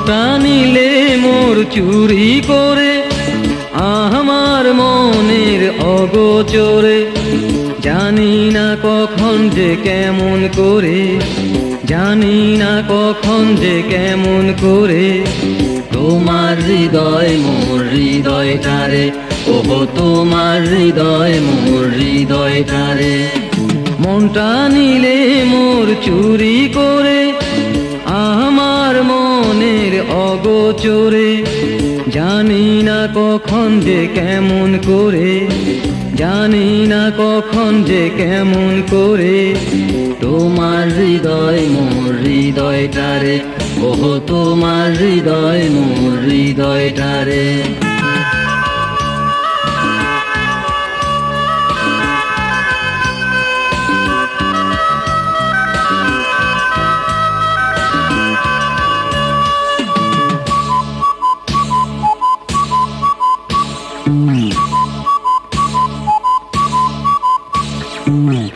মনটা নিলে মোর চুরি করে আমার মনের অগোচরে, জানি না কখন যে কেমন করে, জানি না কখন যে কেমন করে তোমার হৃদয় মোর হৃদয়টারে, ওহো তোমার হৃদয় মোর হৃদয়টারে। মনটা নিলে মোর চুরি করে আমার মনের অগোচরে, জানি না কখন যে কেমন করে, জানি না কখন যে কেমন করে তোমার হৃদয় মোর হৃদয়টারে, ওহো তোমার হৃদয় মোর হৃদয়টারে।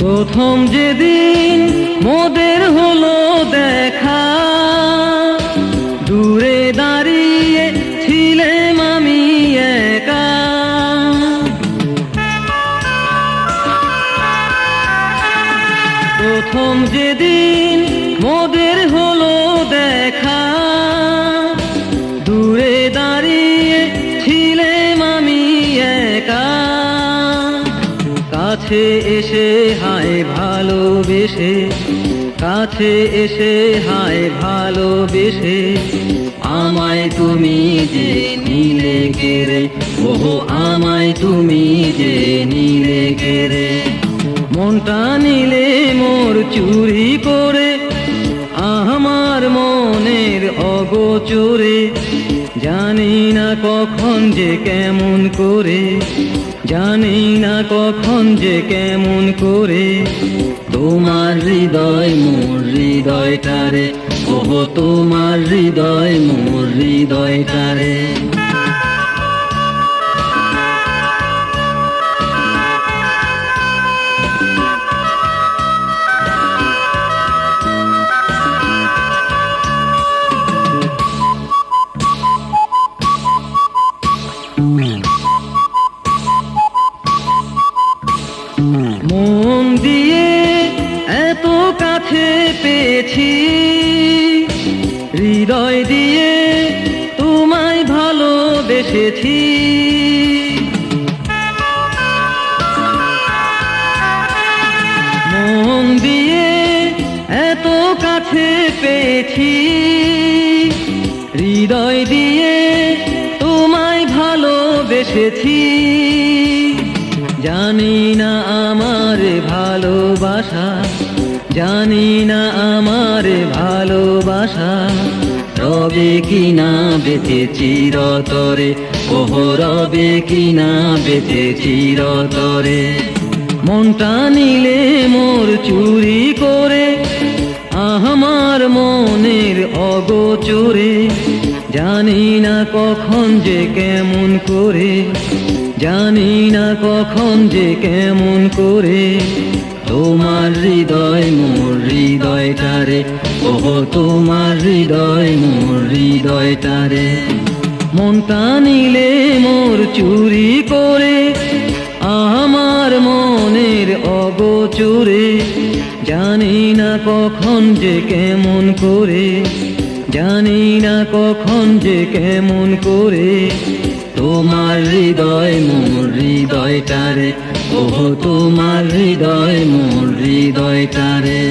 প্রথম যেদিন মোদের হলো দেখা, দূরে দাঁড়িয়ে ছিলাম আমি একা। প্রথম যেদিন মোদের হলো দেখা, দূরে দাঁড়িয়ে ছিলাম আমি একা। কাছে এসে হায় ভালোবেসে, কাছে এসে হায় ভালোবেসে আমায় তুমি যে নিলে কেড়ে, ওহো আমায় তুমি যে নিলে কেড়ে। মনটা নিলে মোর চুরি করে আমার মনের অগোচরে, জানি না কখন যে কেমন করে, জানি না কখন যে কেমন করে তোমার হৃদয় মোর হৃদয়টারে, ওহো তোমার হৃদয় মোর হৃদয়টারে। মন দিয়ে এত কাছে পেয়েছি, হৃদয় দিয়ে তোমায় ভালোবেসেছি। মন দিয়ে এত কাছে পেয়েছি, হৃদয় দিয়ে তোমায় ভালোবেসেছি। জানি না আমার ভালোবাসা, জানি না আমার ভালোবাসা রবে কিনা বেঁচে চিরতরে, ওহো রবে কিনা বেঁচে চিরতরে। মনটা নিলে মোর চুরি করে আমার মনের অগোচরে, জানি না কখন যে কেমন করে, জানি না কখন যে কেমন করে তোমার হৃদয় মোর হৃদয়টারে, ওহো তোমার হৃদয় মোর হৃদয়টারে। মনটা নিলে মোর চুরি করে আমার মনের অগোচরে, জানি না কখন যে কেমন করে, জানি না কখন যে কেমন করে তোমার হৃদয় মোর হৃদয়টারে, ওহো তোমার হৃদয় মোর হৃদয়টারে।